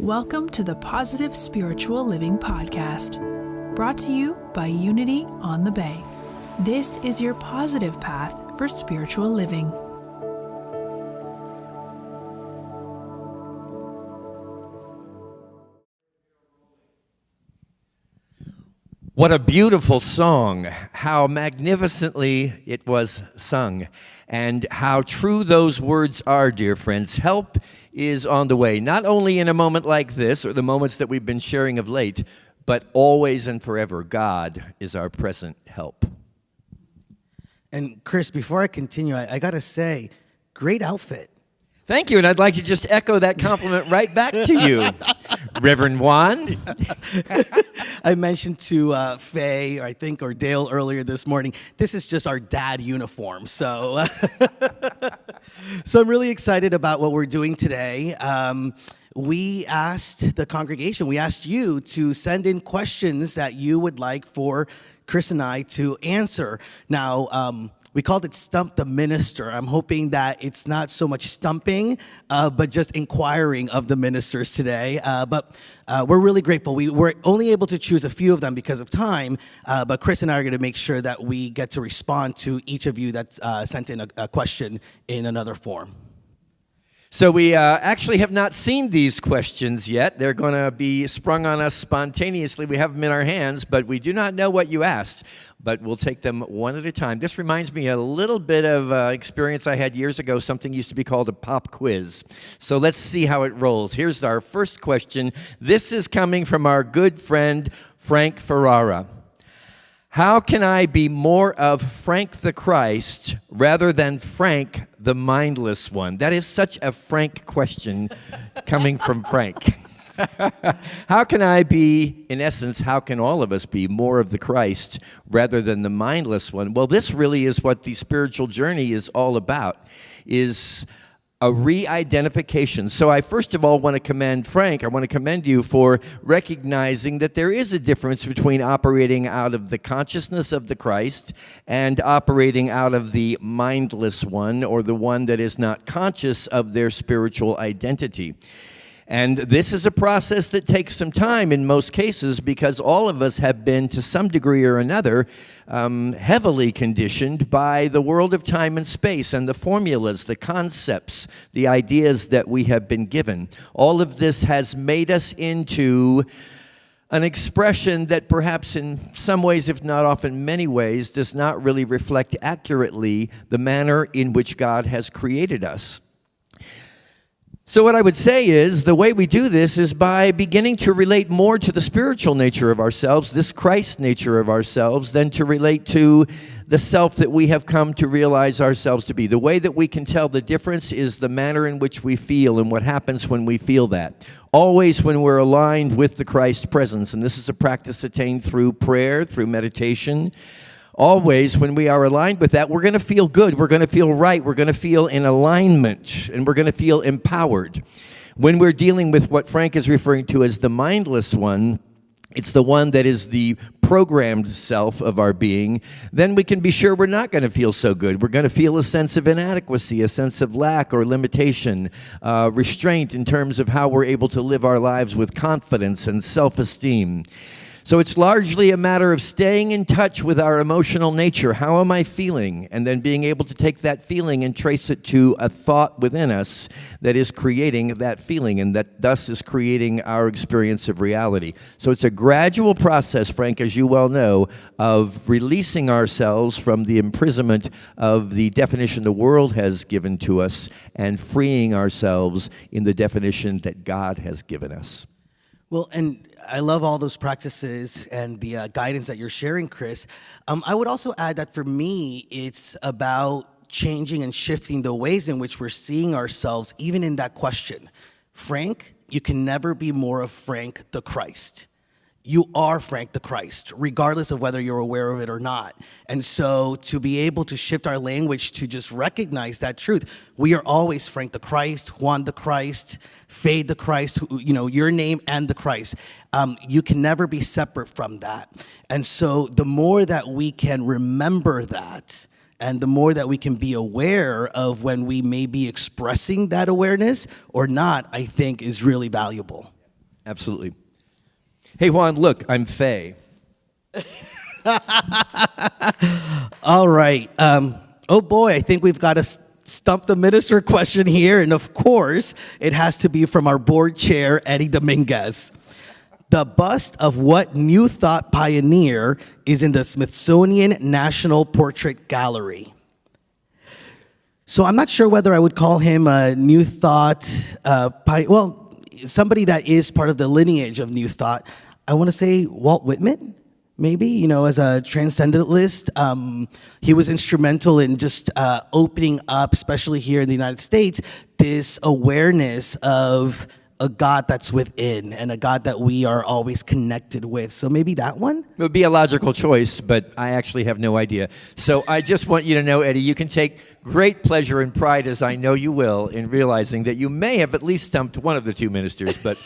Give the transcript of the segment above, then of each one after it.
Welcome to the Positive Spiritual Living Podcast, brought to you by Unity on the Bay. This is your positive path for spiritual living. What a beautiful song, how magnificently it was sung, and how true those words are, dear friends. Help is on the way, not only in a moment like this, or the moments that we've been sharing of late, but always and forever. God is our present help. And Chris, before I continue, I got to say, great outfit. Thank you, and I'd like to just echo that compliment right back to you, Reverend Juan. I mentioned to Faye, or Dale earlier this morning, this is just our dad uniform. So, so I'm really excited about what we're doing today. We asked the congregation, we asked you to send in questions that you would like for Chris and I to answer. Now, we called it Stump the Minister. I'm hoping that it's not so much stumping, but just inquiring of the ministers today. But we're really grateful. We were only able to choose a few of them because of time, but Chris and I are going to make sure that we get to respond to each of you that's sent in a question in another form. So we actually have not seen these questions yet. They're going to be sprung on us spontaneously. We have them in our hands, but we do not know what you asked. But we'll take them one at a time. This reminds me a little bit of experience I had years ago. Something used to be called a pop quiz. So let's see how it rolls. Here's our first question. This is coming from our good friend, Frank Ferrara. How can I be more of Frank the Christ rather than Frank the mindless one? That is such a frank question coming from Frank. How can I be, in essence, how can all of us be more of the Christ rather than the mindless one? Well, this really is what the spiritual journey is all about, is a re-identification. So I first of all want to commend Frank. I want to commend you for recognizing that there is a difference between operating out of the consciousness of the Christ and operating out of the mindless one, or the one that is not conscious of their spiritual identity. And this is a process that takes some time in most cases, because all of us have been, to some degree or another, heavily conditioned by the world of time and space and the formulas, the concepts, the ideas that we have been given. All of this has made us into an expression that perhaps in some ways, if not often many ways, does not really reflect accurately the manner in which God has created us. So what I would say is the way we do this is by beginning to relate more to the spiritual nature of ourselves, this Christ nature of ourselves, than to relate to the self that we have come to realize ourselves to be. The way that we can tell the difference is the manner in which we feel and what happens when we feel that. Always when we're aligned with the Christ presence, and this is a practice attained through prayer, through meditation. Always, when we are aligned with that, we're going to feel good, we're going to feel right, we're going to feel in alignment, and we're going to feel empowered. When we're dealing with what Frank is referring to as the mindless one, it's the one that is the programmed self of our being, then we can be sure we're not going to feel so good. We're going to feel a sense of inadequacy, a sense of lack or limitation, restraint in terms of how we're able to live our lives with confidence and self-esteem. So it's largely a matter of staying in touch with our emotional nature. How am I feeling? And then being able to take that feeling and trace it to a thought within us that is creating that feeling, and that thus is creating our experience of reality. So it's a gradual process, Frank, as you well know, of releasing ourselves from the imprisonment of the definition the world has given to us and freeing ourselves in the definition that God has given us. Well, and I love all those practices and the guidance that you're sharing, Chris. I would also add that for me, it's about changing and shifting the ways in which we're seeing ourselves, even in that question. Frank, you can never be more of Frank the Christ. You are Frank the Christ, regardless of whether you're aware of it or not. And so to be able to shift our language to just recognize that truth, we are always Frank the Christ, Juan the Christ, Faye the Christ, your name and the Christ. You can never be separate from that. And so the more that we can remember that, and the more that we can be aware of when we may be expressing that awareness or not, I think is really valuable. Absolutely. Hey, Juan, look, I'm Faye. All right. Oh boy, I think we've got a Stump the Minister question here. And of course, it has to be from our board chair, Eddie Dominguez. The bust of what New Thought pioneer is in the Smithsonian National Portrait Gallery? So I'm not sure whether I would call him a New Thought, somebody that is part of the lineage of New Thought. I want to say Walt Whitman, maybe, as a transcendentalist. He was instrumental in just opening up, especially here in the United States, this awareness of a God that's within and a God that we are always connected with. So maybe that one? It would be a logical choice, but I actually have no idea. So I just want you to know, Eddie, you can take great pleasure and pride, as I know you will, in realizing that you may have at least stumped one of the two ministers, but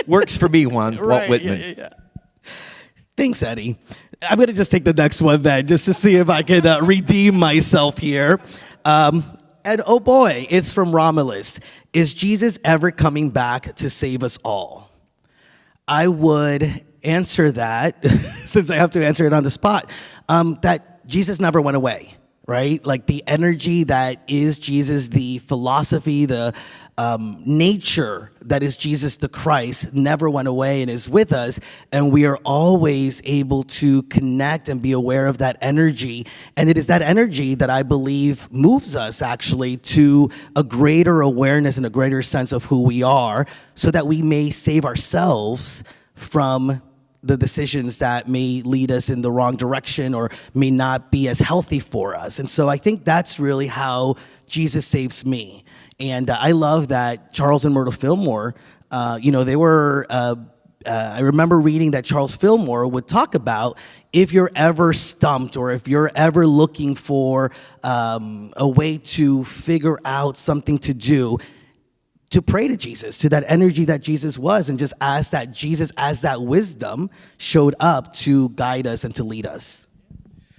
works for me, Juan, Walt Whitman. Yeah. Thanks, Eddie. I'm going to just take the next one then, just to see if I can redeem myself here. And oh boy, it's from Romulus. Is Jesus ever coming back to save us all? I would answer that, since I have to answer it on the spot, that Jesus never went away, right? Like the energy that is Jesus, the philosophy, the nature that is Jesus the Christ never went away and is with us, and we are always able to connect and be aware of that energy. And it is that energy that I believe moves us actually to a greater awareness and a greater sense of who we are, so that we may save ourselves from the decisions that may lead us in the wrong direction or may not be as healthy for us. And so I think that's really how Jesus saves me. And I love that Charles and Myrtle Fillmore, they were, I remember reading that Charles Fillmore would talk about, if you're ever stumped or if you're ever looking for a way to figure out something to do, to pray to Jesus, to that energy that Jesus was, and just ask that Jesus, as that wisdom, showed up to guide us and to lead us.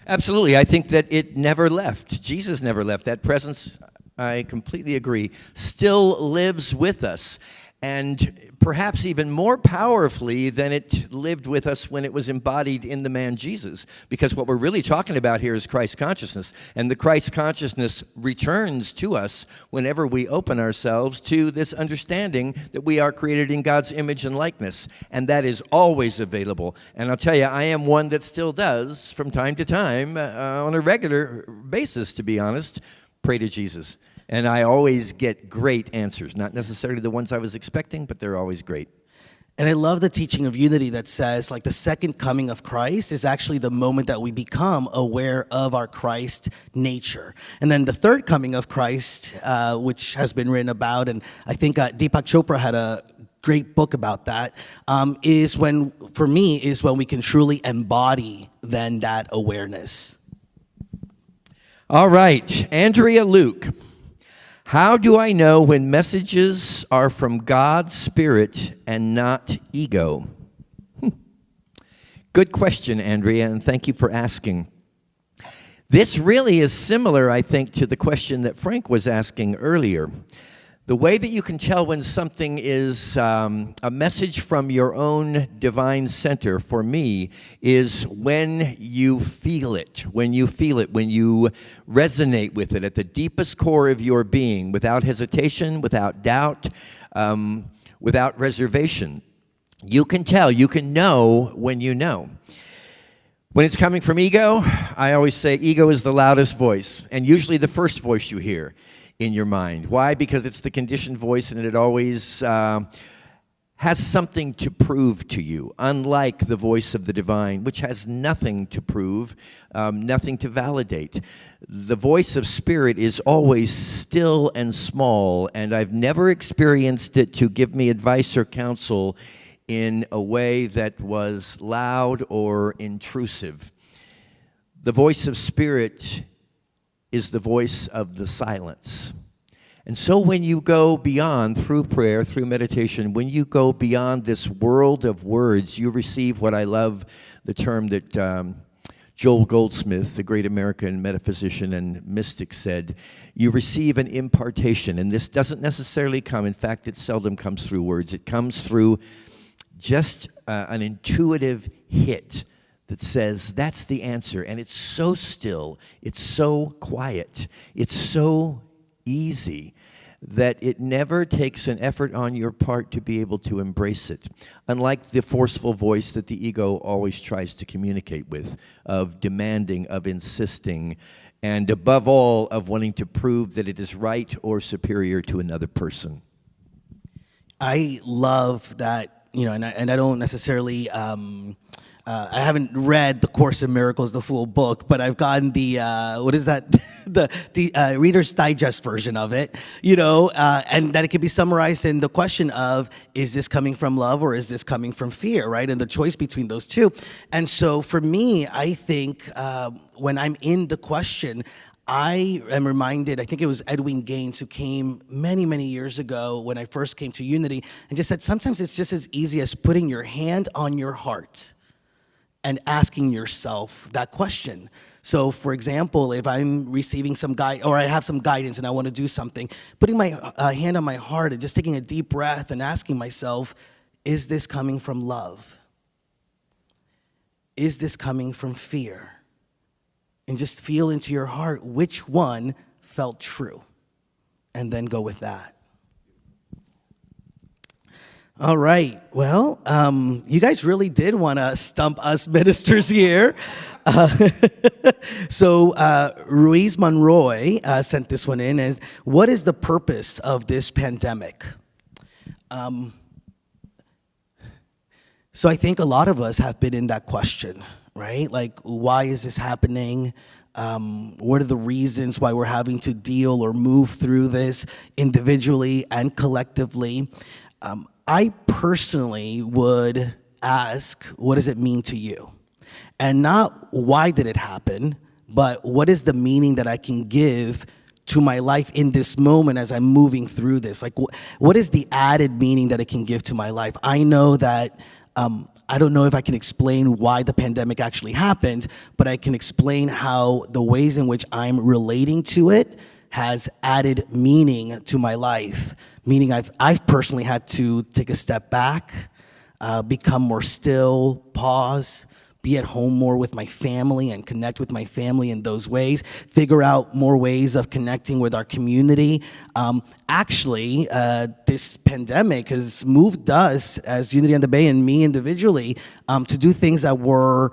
Absolutely. I think that it never left. Jesus never left. That presence, I completely agree, still lives with us, and perhaps even more powerfully than it lived with us when it was embodied in the man Jesus. Because what we're really talking about here is Christ consciousness, and the Christ consciousness returns to us whenever we open ourselves to this understanding that we are created in God's image and likeness, and that is always available. And I'll tell you, I am one that still does, from time to time, on a regular basis, to be honest, pray to Jesus. And I always get great answers. Not necessarily the ones I was expecting, but they're always great. And I love the teaching of unity that says, like, the second coming of Christ is actually the moment that we become aware of our Christ nature. And then the third coming of Christ, which has been written about, and I think Deepak Chopra had a great book about that, is when we can truly embody then that awareness. All right, Andrea Luke. How do I know when messages are from God's Spirit and not ego? Good question, Andrea, and thank you for asking. This really is similar, I think, to the question that Frank was asking earlier. The way that you can tell when something is a message from your own divine center, for me, is when you feel it, when you resonate with it at the deepest core of your being, without hesitation, without doubt, without reservation. You can tell, you can know when you know. When it's coming from ego, I always say ego is the loudest voice, and usually the first voice you hear in your mind. Why? Because it's the conditioned voice, and it always has something to prove to you, unlike the voice of the divine, which has nothing to prove, nothing to validate. The voice of spirit is always still and small, and I've never experienced it to give me advice or counsel in a way that was loud or intrusive. The voice of spirit is the voice of the silence. And so when you go beyond, through prayer, through meditation, when you go beyond this world of words, you receive what I love, the term that Joel Goldsmith, the great American metaphysician and mystic, said, you receive an impartation, and this doesn't necessarily come, in fact, it seldom comes through words. It comes through just an intuitive hit that says, that's the answer. And it's so still, it's so quiet, it's so easy that it never takes an effort on your part to be able to embrace it. Unlike the forceful voice that the ego always tries to communicate with, of demanding, of insisting, and above all, of wanting to prove that it is right or superior to another person. I love that, and I don't necessarily, I haven't read The Course in Miracles, the full book, but I've gotten the, the Reader's Digest version of it, and that it can be summarized in the question of, is this coming from love or is this coming from fear, right? And the choice between those two. And so for me, I think when I'm in the question, I am reminded, I think it was Edwin Gaines who came many, many years ago when I first came to Unity and just said, sometimes it's just as easy as putting your hand on your heart and asking yourself that question. So, for example, if I'm receiving some or I have some guidance and I want to do something, putting my hand on my heart and just taking a deep breath and asking myself, is this coming from love? Is this coming from fear? And just feel into your heart which one felt true, and then go with that. All right. Well, you guys really did want to stump us ministers here. So Ruiz Monroy sent this one in as, what is the purpose of this pandemic? So I think a lot of us have been in that question, right? Like, why is this happening? What are the reasons why we're having to deal or move through this individually and collectively? I personally would ask, what does it mean to you? And not why did it happen, but what is the meaning that I can give to my life in this moment as I'm moving through this? Like, what is the added meaning that it can give to my life? I know that I don't know if I can explain why the pandemic actually happened, but I can explain how the ways in which I'm relating to it has added meaning to my life. Meaning I've personally had to take a step back, become more still, pause, be at home more with my family and connect with my family in those ways, figure out more ways of connecting with our community. Actually, this pandemic has moved us as Unity on the Bay and me individually to do things that were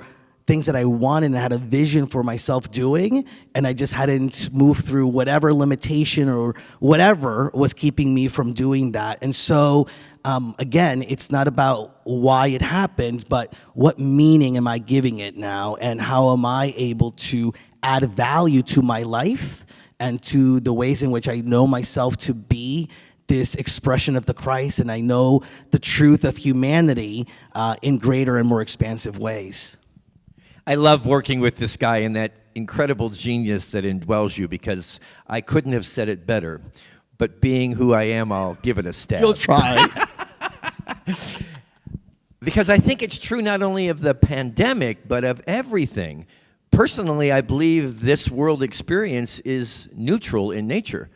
things that I wanted and had a vision for myself doing, and I just hadn't moved through whatever limitation or whatever was keeping me from doing that. And so, again, it's not about why it happened, but what meaning am I giving it now, and how am I able to add value to my life and to the ways in which I know myself to be this expression of the Christ, and I know the truth of humanity in greater and more expansive ways. I love working with this guy and that incredible genius that indwells you, because I couldn't have said it better. But being who I am, I'll give it a stab. You'll try. Because I think it's true not only of the pandemic, but of everything. Personally, I believe this world experience is neutral in nature,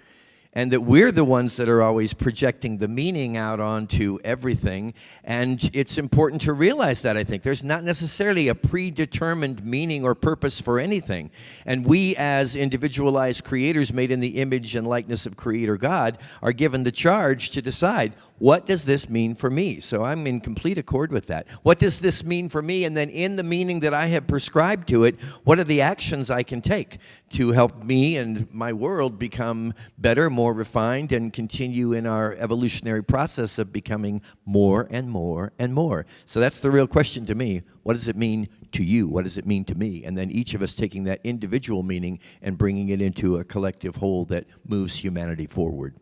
and that we're the ones that are always projecting the meaning out onto everything. And it's important to realize that, I think. There's not necessarily a predetermined meaning or purpose for anything. And we, as individualized creators made in the image and likeness of Creator God, are given the charge to decide, what does this mean for me? So I'm in complete accord with that. What does this mean for me? And then in the meaning that I have prescribed to it, what are the actions I can take to help me and my world become better, more refined, and continue in our evolutionary process of becoming more and more and more? So that's the real question to me. What does it mean to you? What does it mean to me? And then each of us taking that individual meaning and bringing it into a collective whole that moves humanity forward.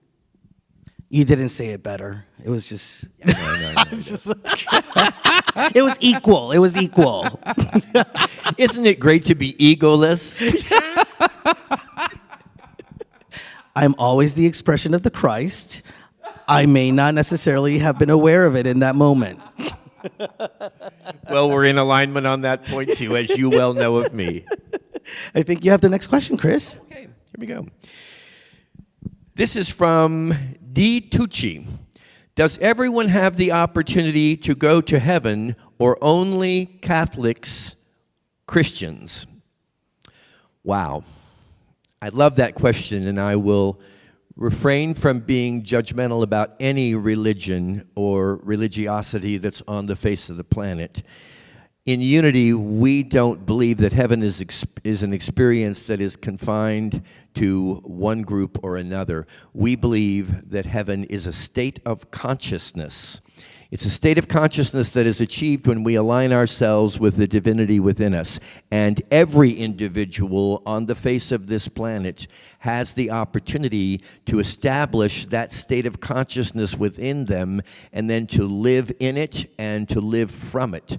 You didn't say it better. It was just... No. It was equal. It was equal. Isn't it great to be egoless? I'm always the expression of the Christ. I may not necessarily have been aware of it in that moment. Well, we're in alignment on that point too, as you well know of me. I think you have the next question, Chris. Okay, here we go. This is from D. Tucci. Does everyone have the opportunity to go to heaven, or only Catholics, Christians? Wow. I love that question, and I will refrain from being judgmental about any religion or religiosity that's on the face of the planet. In Unity, we don't believe that heaven is an experience that is confined to one group or another. We believe that heaven is a state of consciousness. It's a state of consciousness that is achieved when we align ourselves with the divinity within us. And every individual on the face of this planet has the opportunity to establish that state of consciousness within them, and then to live in it and to live from it.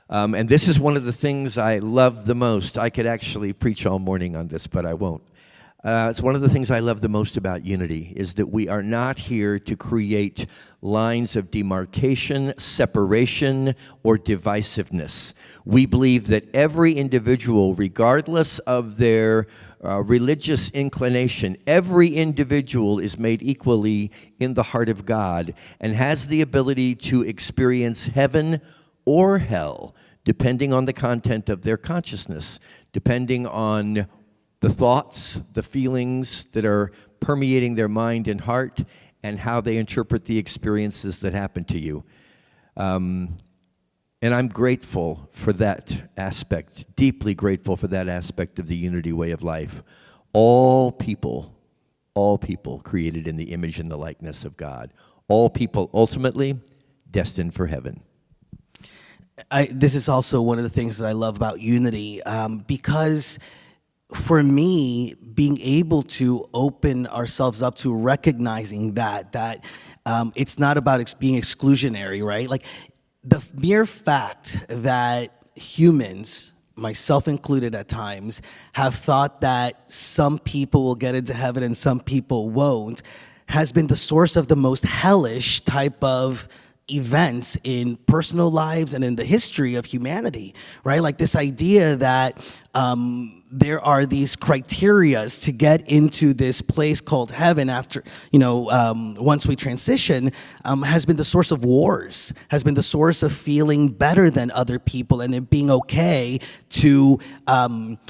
And this is one of the things I love the most. I could actually preach all morning on this, but I won't. It's one of the things I love the most about Unity, is that we are not here to create lines of demarcation, separation, or divisiveness. We believe that every individual, regardless of their religious inclination, every individual is made equally in the heart of God and has the ability to experience heaven or hell, depending on the content of their consciousness, depending on the thoughts, the feelings that are permeating their mind and heart, and how they interpret the experiences that happen to you. And I'm grateful for that aspect, deeply grateful for that aspect of the Unity way of life. All people created in the image and the likeness of God. All people ultimately destined for heaven. This is also one of the things that I love about Unity, because for me, being able to open ourselves up to recognizing that it's not about being exclusionary, right? Like, the mere fact that humans, myself included at times, have thought that some people will get into heaven and some people won't, has been the source of the most hellish type of events in personal lives and in the history of humanity, right? Like, this idea that there are these criterias to get into this place called heaven after, once we transition, has been the source of wars, has been the source of feeling better than other people, and it being okay to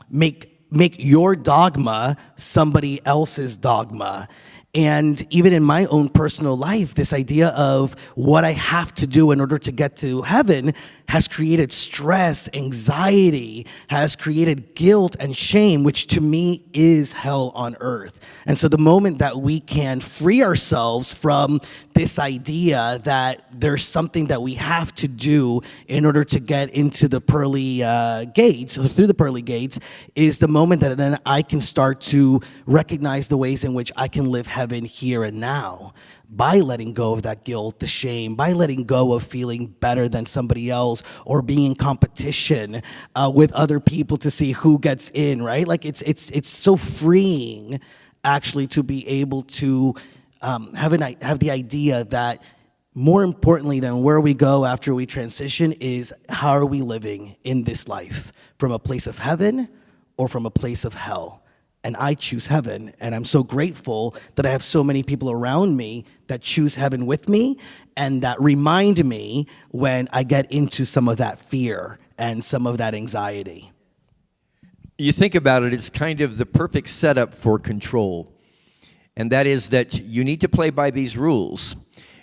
make your dogma somebody else's dogma. And even in my own personal life, this idea of what I have to do in order to get to heaven has created stress, anxiety, has created guilt and shame, which to me is hell on earth. And so the moment that we can free ourselves from this idea that there's something that we have to do in order to get into the pearly gates, or through the pearly gates, is the moment that then I can start to recognize the ways in which I can live heaven here and now, by letting go of that guilt, the shame, by letting go of feeling better than somebody else, or being in competition with other people to see who gets in, right? Like, it's so freeing, actually, to be able to have the idea that more importantly than where we go after we transition is how are we living in this life, from a place of heaven or from a place of hell. And I choose heaven, and I'm so grateful that I have so many people around me that choose heaven with me, and that remind me when I get into some of that fear and some of that anxiety. You think about it, it's kind of the perfect setup for control. And that is that you need to play by these rules.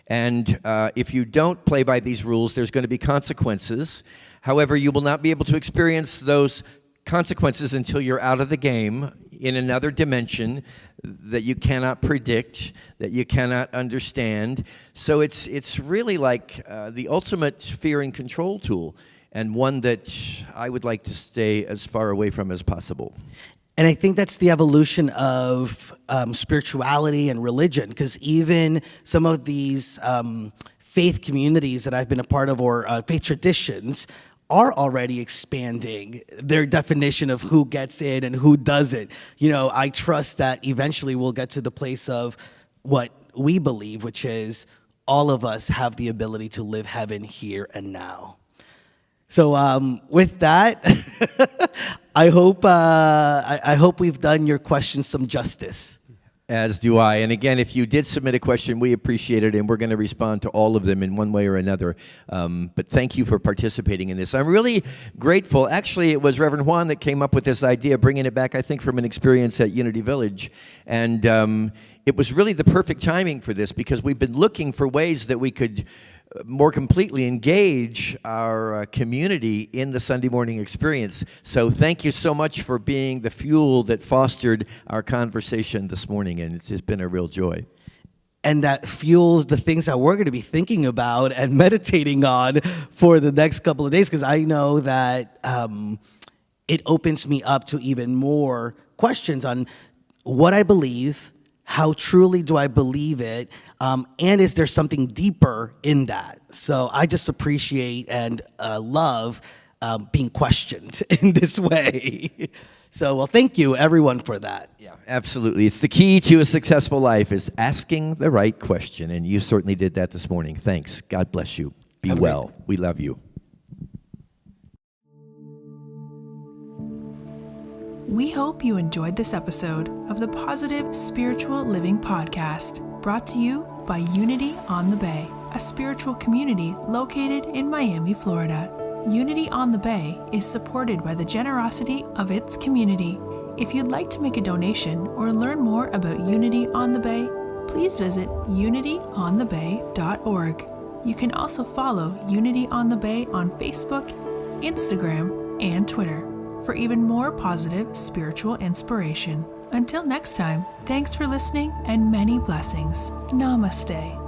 And if you don't play by these rules, there's going to be consequences. However, you will not be able to experience those consequences until you're out of the game in another dimension that you cannot predict, that you cannot understand. So it's really like the ultimate fear and control tool, and one that I would like to stay as far away from as possible. And I think that's the evolution of spirituality and religion, because even some of these faith communities that I've been a part of, or faith traditions, are already expanding their definition of who gets in and who doesn't. I trust that eventually we'll get to the place of what we believe, which is all of us have the ability to live heaven here and now. So with that, I hope we've done your questions some justice. As do I. And again, if you did submit a question, we appreciate it, and we're going to respond to all of them in one way or another. But thank you for participating in this. I'm really grateful. Actually, it was Reverend Juan that came up with this idea, bringing it back, I think, from an experience at Unity Village. And it was really the perfect timing for this, because we've been looking for ways that we could more completely engage our community in the Sunday morning experience. So thank you so much for being the fuel that fostered our conversation this morning, and it's been a real joy. And that fuels the things that we're going to be thinking about and meditating on for the next couple of days, because I know that it opens me up to even more questions on what I believe, how truly do I believe it, and is there something deeper in that? So I just appreciate and love being questioned in this way. So, well, thank you, everyone, for that. Yeah, absolutely. It's the key to a successful life, is asking the right question, and you certainly did that this morning. Thanks. God bless you. Be well. We love you. We hope you enjoyed this episode of the Positive Spiritual Living Podcast, brought to you by Unity on the Bay, a spiritual community located in Miami, Florida. Unity on the Bay is supported by the generosity of its community. If you'd like to make a donation or learn more about Unity on the Bay, please visit unityonthebay.org. You can also follow Unity on the Bay on Facebook, Instagram, and Twitter for even more positive spiritual inspiration. Until next time, thanks for listening and many blessings. Namaste.